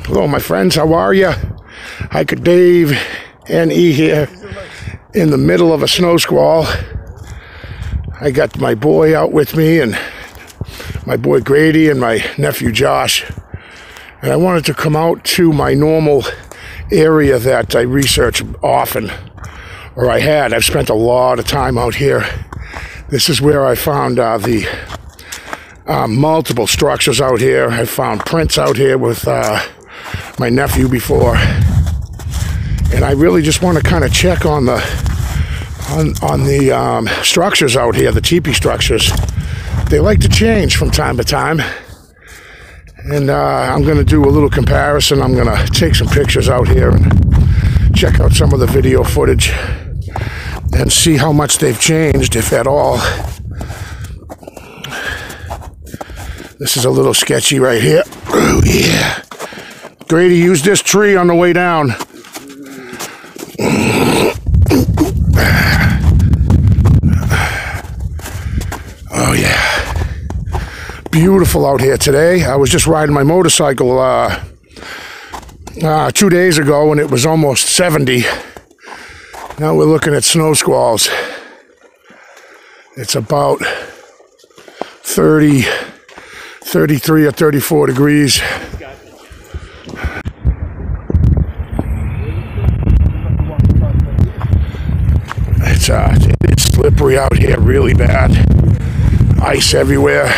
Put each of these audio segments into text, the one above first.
Hello, my friends. How are you? Hiker Dave and E here in the middle of a snow squall. I got my boy out with me, and my boy Grady and my nephew Josh. And I wanted to come out to my normal area that I research often, or I had. I've spent a lot of time out here. This is where I found the multiple structures out here. I found prints out here with my nephew before, and I really just want to kind of check on the structures out here, the teepee structures. They like to change from time to time, and I'm going to do a little comparison. I'm going to take some pictures out here and check out some of the video footage and see how much they've changed, if at all. This is a little sketchy right here. Oh, yeah. Grady used this tree on the way down. Oh, yeah. Beautiful out here today. I was just riding my motorcycle 2 days ago, and it was almost 70. Now we're looking at snow squalls. It's about 33 or 34 degrees. It's slippery out here, really bad. Ice everywhere.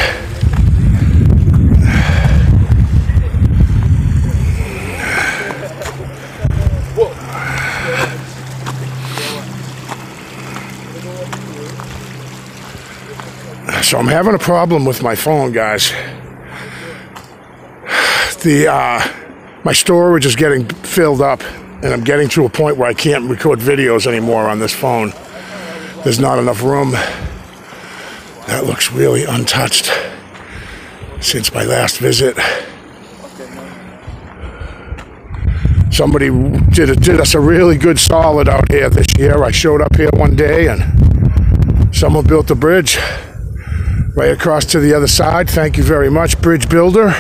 So I'm having a problem with my phone, guys. My storage is getting filled up, and I'm getting to a point where I can't record videos anymore on this phone. There's not enough room. That looks really untouched since my last visit. Somebody did us a really good solid out here this year. I showed up here one day, and someone built a bridge right across to the other side. Thank you very much, bridge builder.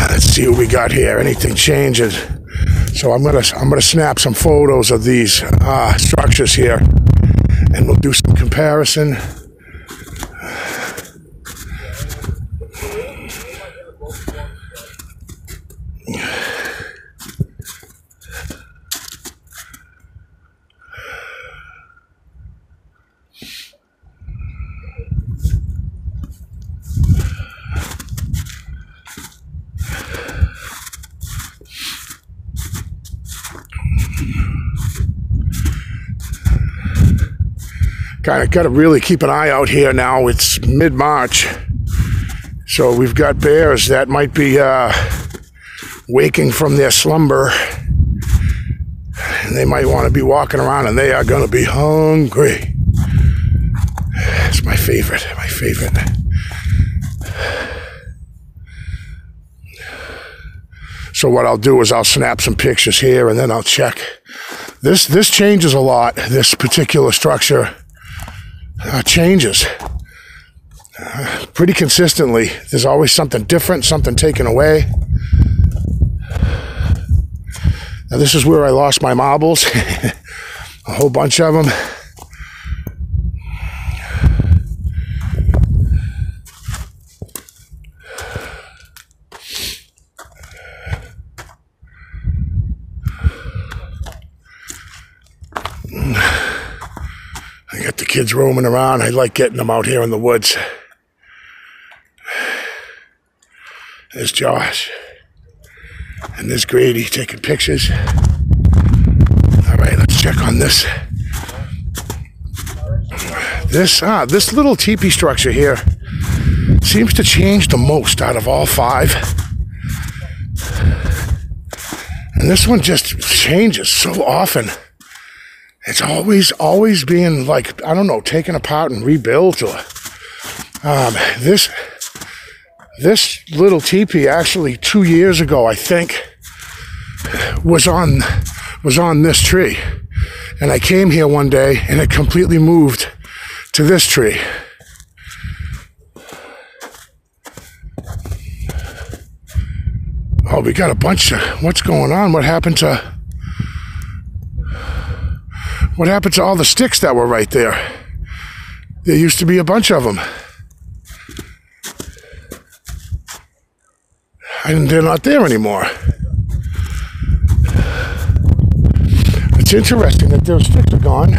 Let's see what we got here. Anything changes? So I'm gonna snap some photos of these structures here, and we'll do some comparison. Kind of got to really keep an eye out here now. It's mid-March, so we've got bears that might be waking from their slumber, and they might want to be walking around, and they are going to be hungry. It's my favorite, my favorite. So what I'll do is I'll snap some pictures here, and then I'll check. This changes a lot. This particular structure changes pretty consistently. There's always something different, something taken away. Now this is where I lost my marbles, a whole bunch of them. I got the kids roaming around. I like getting them out here in the woods. There's Josh. And there's Grady taking pictures. All right, let's check on this. This little teepee structure here seems to change the most out of all five. And this one just changes so often. It's always being, like, I don't know, taken apart and rebuilt. Or this little teepee actually 2 years ago, I think, was on this tree, and I came here one day and it completely moved to this tree. Oh, we got a bunch of, what's going on? What happened to all the sticks that were right there? There used to be a bunch of them. And they're not there anymore. It's interesting that those sticks are gone.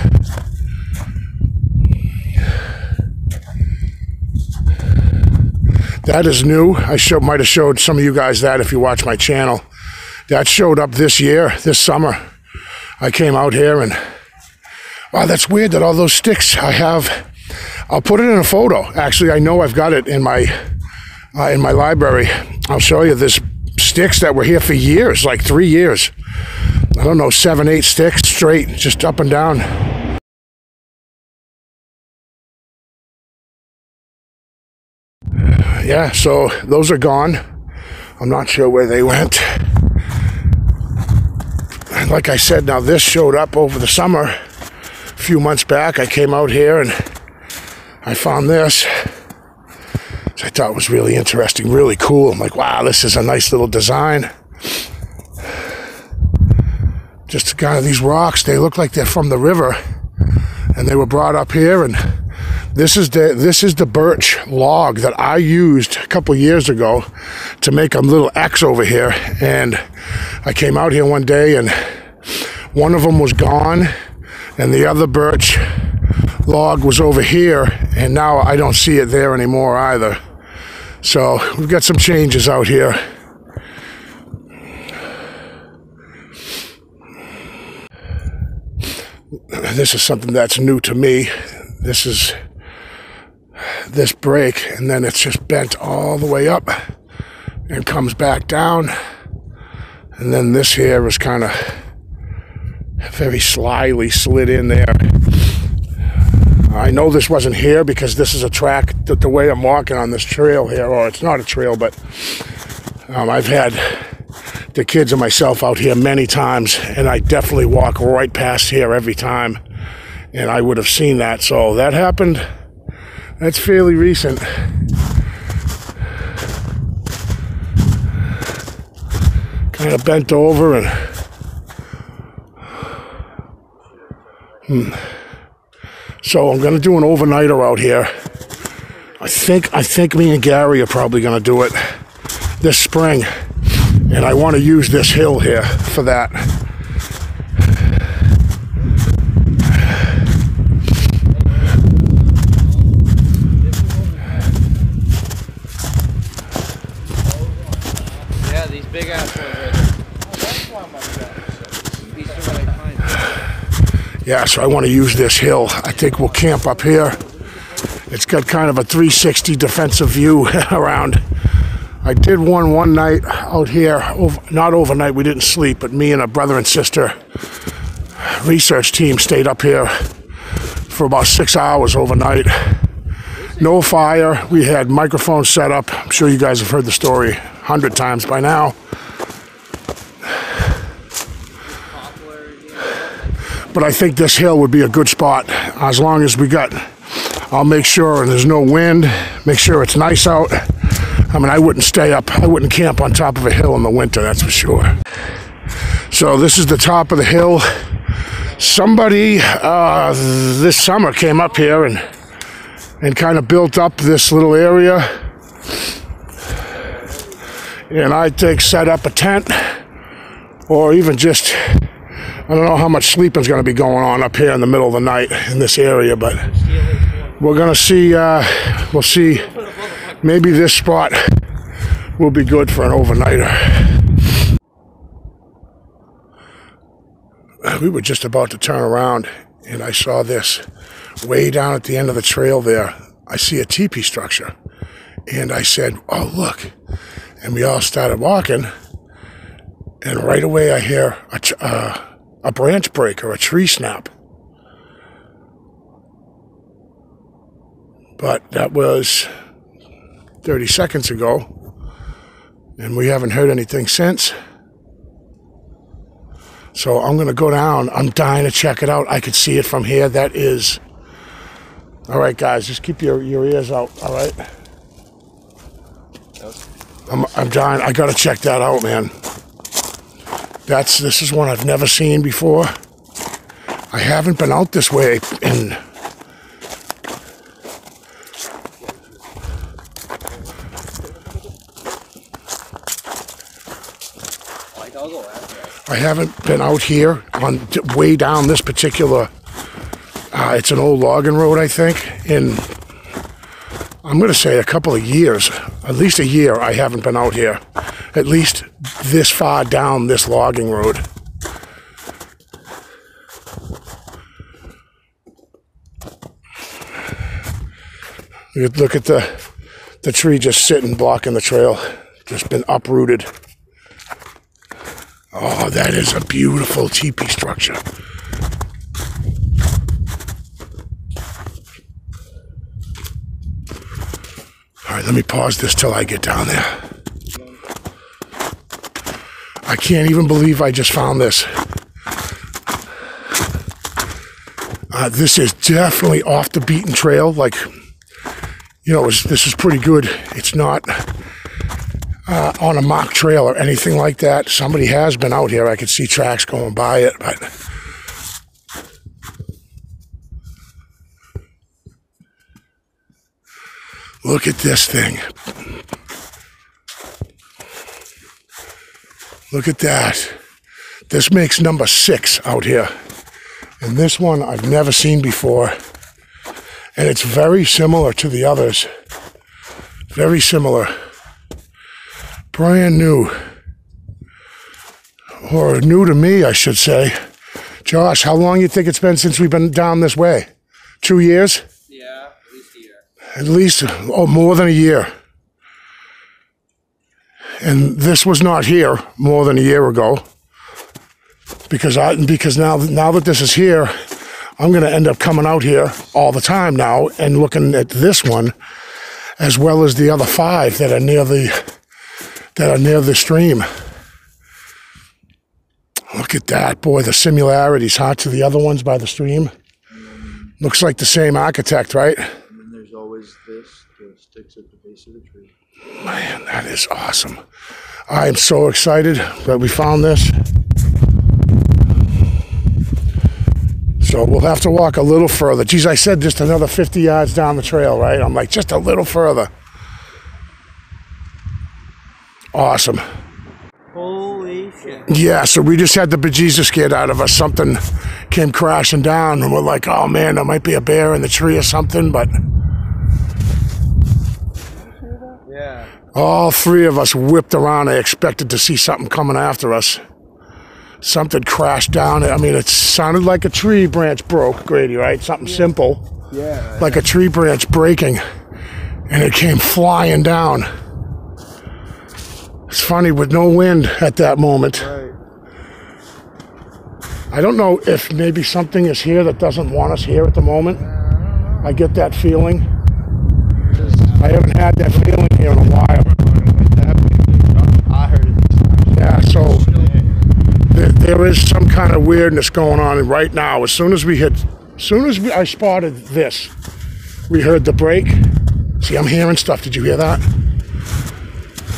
That is new. I might have showed some of you guys that if you watch my channel. That showed up this year, this summer. I came out here and, wow, that's weird that all those sticks I have. I'll put it in a photo. Actually, I know I've got it in my library. I'll show you. There's sticks that were here for years, like 3 years. I don't know, 7, 8 sticks straight, just up and down. Yeah, so those are gone. I'm not sure where they went. And like I said, now this showed up over the summer. A few months back, I came out here and I found this. Which I thought was really interesting, really cool. I'm like, wow, this is a nice little design. Just kind of these rocks, they look like they're from the river. And they were brought up here, and this is the birch log that I used a couple years ago to make a little X over here. And I came out here one day and one of them was gone and the other birch log was over here, and now I don't see it there anymore either. So we've got some changes out here. This is something that's new to me. This is this break, and then it's just bent all the way up and comes back down. And then this here is kind of very slyly slid in there. I know this wasn't here because this is a track, the way I'm walking on this trail here, or it's not a trail, but I've had the kids and myself out here many times, and I definitely walk right past here every time, and I would have seen that. So that happened. That's fairly recent. Kind of bent over and so I'm gonna do an overnighter out here. I think me and Gary are probably gonna do it this spring, and I want to use this hill here for that. Yeah, these big ass ones right there. Yeah, so I want to use this hill. I think we'll camp up here. It's got kind of a 360 defensive view around. I did one night out here, not overnight, we didn't sleep, but me and a brother and sister research team stayed up here for about 6 hours overnight. No fire, we had microphones set up. I'm sure you guys have heard the story 100 times by now. But I think this hill would be a good spot as long as I'll make sure there's no wind, make sure it's nice out. I mean, I wouldn't camp on top of a hill in the winter, that's for sure. So this is the top of the hill. Somebody this summer came up here and kind of built up this little area. And I think set up a tent, or even just, I don't know how much sleeping's going to be going on up here in the middle of the night in this area, but we're going to see, we'll see. Maybe this spot will be good for an overnighter. We were just about to turn around, and I saw this way down at the end of the trail there. I see a teepee structure, and I said, oh, look. And we all started walking, and right away I hear a branch break or a tree snap. But that was 30 seconds ago, and we haven't heard anything since. So I'm going to go down. I'm dying to check it out. I could see it from here. That is... All right, guys, just keep your ears out, all right? I'm dying. I gotta check that out, man. This is one I've never seen before. I haven't been out this way in I haven't been out here on way down this particular. It's an old logging road, I think. In I'm going to say a couple of years, at least a year. I haven't been out here, at least this far down this logging road. Look at the tree just sitting, blocking the trail. Just been uprooted. Oh, that is a beautiful teepee structure. All right, let me pause this till I get down there. I can't even believe I just found this. This is definitely off the beaten trail. Like, you know, this is pretty good. It's not on a mock trail or anything like that. Somebody has been out here. I could see tracks going by it, but look at this thing. Look at that. This makes number 6 out here. And this one I've never seen before. And it's very similar to the others. Very similar. Brand new. Or new to me, I should say. Josh, how long you think it's been since we've been down this way? 2 years? Yeah, at least a year. At least, oh, more than a year. And this was not here more than a year ago. Because now that this is here, I'm going to end up coming out here all the time now and looking at this one, as well as the other 5 that are near the stream. Look at that, boy, the similarities, huh, to the other ones by the stream. Looks like the same architect, right? And then there's always the sticks at the base of the tree. Man, that is awesome. I am so excited that we found this. So we'll have to walk a little further. Geez, I said just another 50 yards down the trail, right? I'm like, just a little further. Awesome. Holy shit. Yeah, so we just had the bejesus scared out of us. Something came crashing down, and we're like, oh man, there might be a bear in the tree or something, but yeah. All 3 of us whipped around. I expected to see something coming after us. Something crashed down. I mean, it sounded like a tree branch broke, Grady, right? Something simple. Yeah. Like a tree branch breaking, and it came flying down. It's funny, with no wind at that moment. Right. I don't know if maybe something is here that doesn't want us here at the moment. I get that feeling. I haven't had that feeling here in a while. I heard it. Yeah, so there is some kind of weirdness going on right now. As soon as I spotted this, we heard the break. See, I'm hearing stuff. Did you hear that?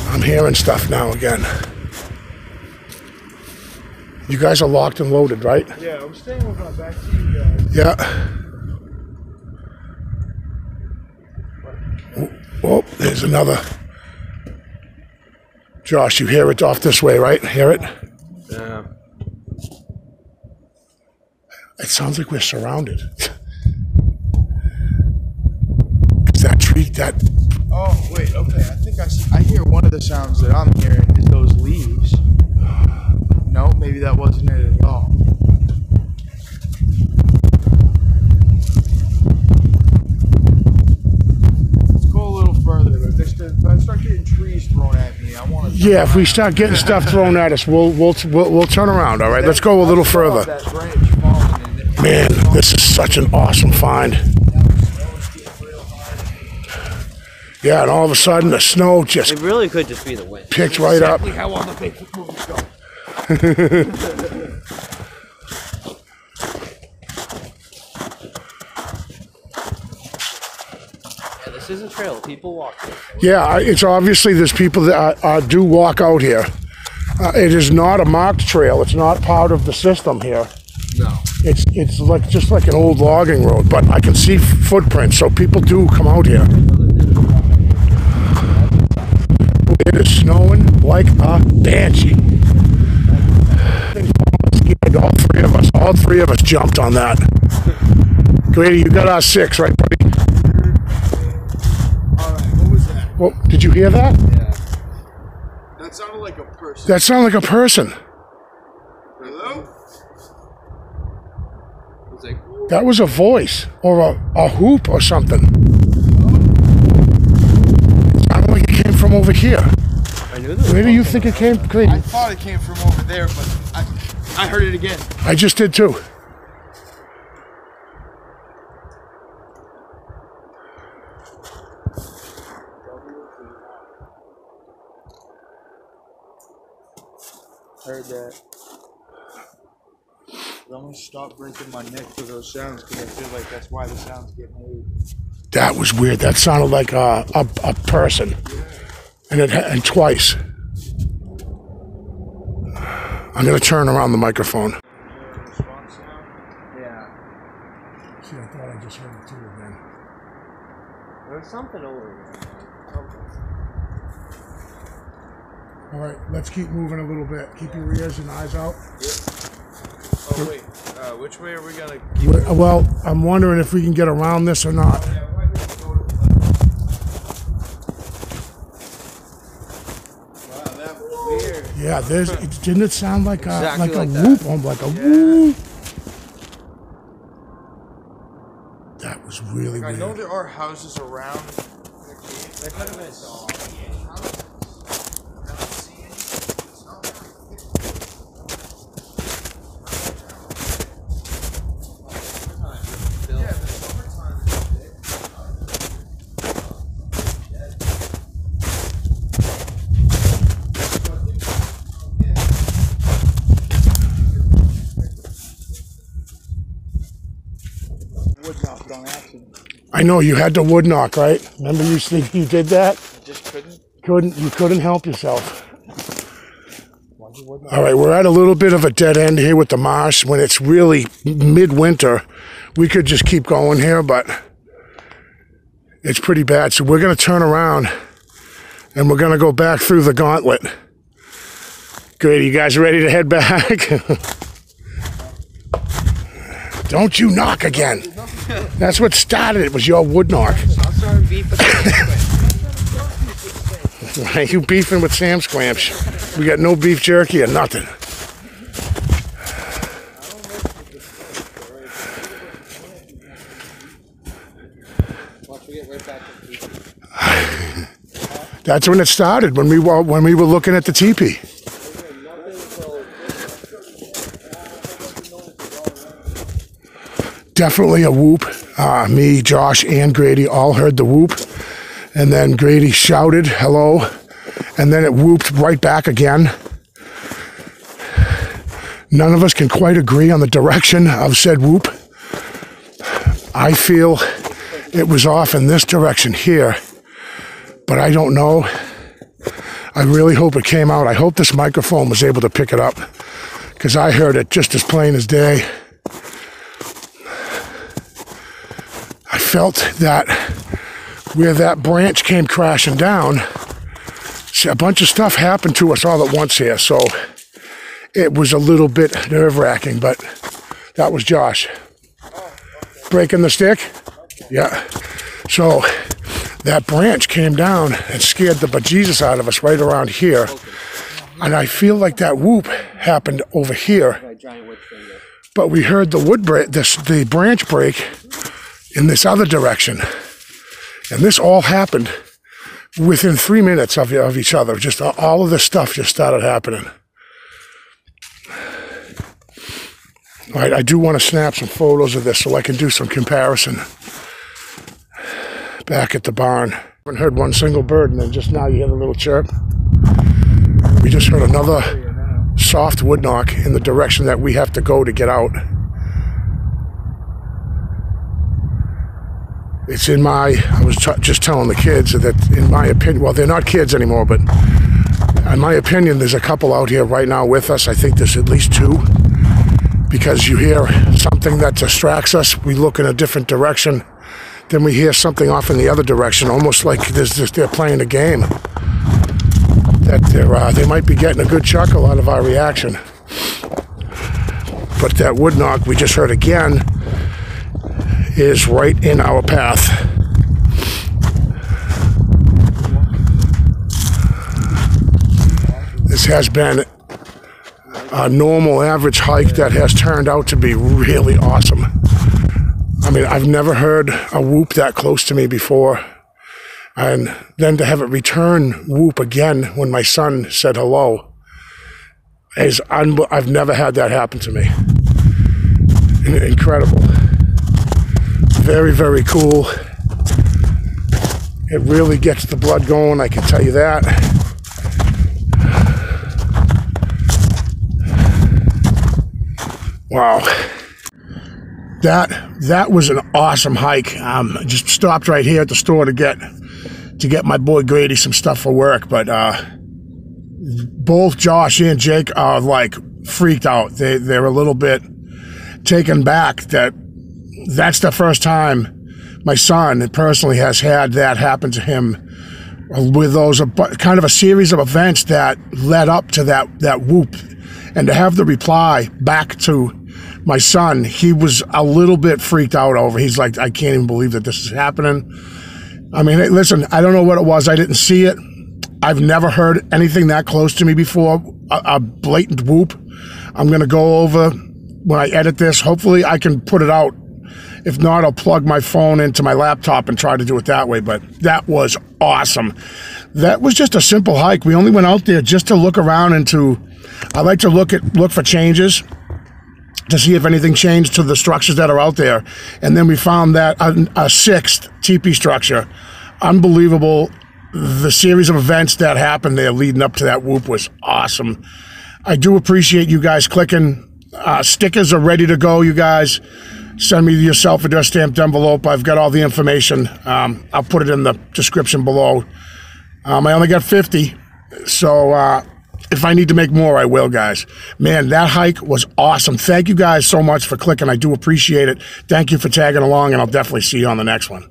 I'm hearing stuff now again. You guys are locked and loaded, right? Yeah, I'm staying with my back to you guys. Yeah. Oh, there's another. Josh, you hear it off this way, right? Hear it? Yeah. It sounds like we're surrounded. Is that tree, that... Oh, wait, okay. I think I hear one of the sounds that I'm hearing is those leaves. No, maybe that wasn't it at all. Let's go a little further. If I start getting trees thrown at me, I want to... Yeah, if we start getting stuff thrown at us, we'll turn around, all right? Let's go a little further. That branch falling and Man, this is such an awesome find. Yeah, and all of a sudden the snow just It really could just be the wind. picked right up. exactly how all the Bigfoot movies go. Yeah, This is a trail. People walk here. Yeah, it's obviously there's people that do walk out here. It is not a marked trail. It's not part of the system here. No. It's like just like an old logging road, but I can see footprints, so people do come out here. It is snowing like a banshee. All three of us jumped on that. Grady, you got our 6, right, buddy? All right, what was that? Well, did you hear that? Yeah. That sounded like a person. That sounded like a person. Hello? It was like, That was a voice or a hoop or something. It sounded like it came from over here. I knew this. Where do you think it came, Grady? I thought it came from over there, but I heard it again. I just did too. Heard that. I'm gonna stop breaking my neck for those sounds because I feel like that's why the sounds get made. That was weird. That sounded like a person. And twice. I'm going to turn around the microphone. Response sound? Yeah. See, I thought I just heard it too again. There's something over there. All right, let's keep moving a little bit. Keep your ears and eyes out. Oh wait, which way are we gonna? Well, I'm wondering if we can get around this or not. Wow, that was weird. Yeah, didn't it sound like a Exactly like a like that. whoop? Like a whoop. That was really I know weird. there are houses around the cave. There could have been a dog. Wood knocked on accident. I know you had to wood knock, right? Remember you did that? I just couldn't. You couldn't help yourself. All right, we're at a little bit of a dead end here with the marsh. When it's really midwinter, we could just keep going here, but it's pretty bad. So we're going to turn around and we're going to go back through the gauntlet. Great, you guys ready to head back? Don't you knock again. That's what started it, was your wood knock. I'm sorry, beef. You beefing with Sam Squamch. We got no beef jerky or nothing. That's when it started, when we were looking at the teepee. Definitely a whoop. Me, Josh, and Grady all heard the whoop. And then Grady shouted, hello. And then it whooped right back again. None of us can quite agree on the direction of said whoop. I feel it was off in this direction here, but I don't know. I really hope it came out. I hope this microphone was able to pick it up, because I heard it just as plain as day. I felt that where that branch came crashing down, a bunch of stuff happened to us all at once here, so it was a little bit nerve-wracking, but that was Josh. Breaking the stick? Yeah. So that branch came down and scared the bejesus out of us right around here. And I feel like that whoop happened over here. But we heard the branch break in this other direction. And this all happened within 3 minutes of each other. Just all of this stuff just started happening. All right, I do want to snap some photos of this so I can do some comparison back at the barn. I haven't heard one single bird, and then just now you hear the little chirp. We just heard another soft wood knock in the direction that we have to go to get out. It's in my, I was just telling the kids that in my opinion, well, they're not kids anymore, but in my opinion, there's a couple out here right now with us. I think there's at least two, because you hear something that distracts us, we look in a different direction, then we hear something off in the other direction, almost like they're playing a game. That they might be getting a good chuckle out of our reaction. But that wood knock we just heard again is right in our path. This has been a normal average hike that has turned out to be really awesome. I mean, I've never heard a whoop that close to me before. And then to have it return whoop again when my son said hello is I've never had that happen to me. Incredible. Very, very cool. It really gets the blood going, I can tell you that. Wow. That was an awesome hike. Just stopped right here at the store to get my boy Grady some stuff for work, but both Josh and Jake are like freaked out. They're a little bit taken back that's the first time my son personally has had that happen to him, with those kind of a series of events that led up to that whoop. And to have the reply back to my son, he was a little bit freaked out over. He's like, I can't even believe that this is happening. I mean, listen, I don't know what it was. I didn't see it. I've never heard anything that close to me before, a blatant whoop. I'm going to go over when I edit this. Hopefully I can put it out. If not, I'll plug my phone into my laptop and try to do it that way. But that was awesome. That was just a simple hike. We only went out there just to look around I like to look for changes to see if anything changed to the structures that are out there. And then we found that a sixth teepee structure. Unbelievable. The series of events that happened there leading up to that whoop was awesome. I do appreciate you guys clicking. Stickers are ready to go, you guys. Send me your self-addressed stamped envelope. I've got all the information. I'll put it in the description below. I only got 50, so if I need to make more, I will, guys. Man, that hike was awesome. Thank you guys so much for clicking. I do appreciate it. Thank you for tagging along, and I'll definitely see you on the next one.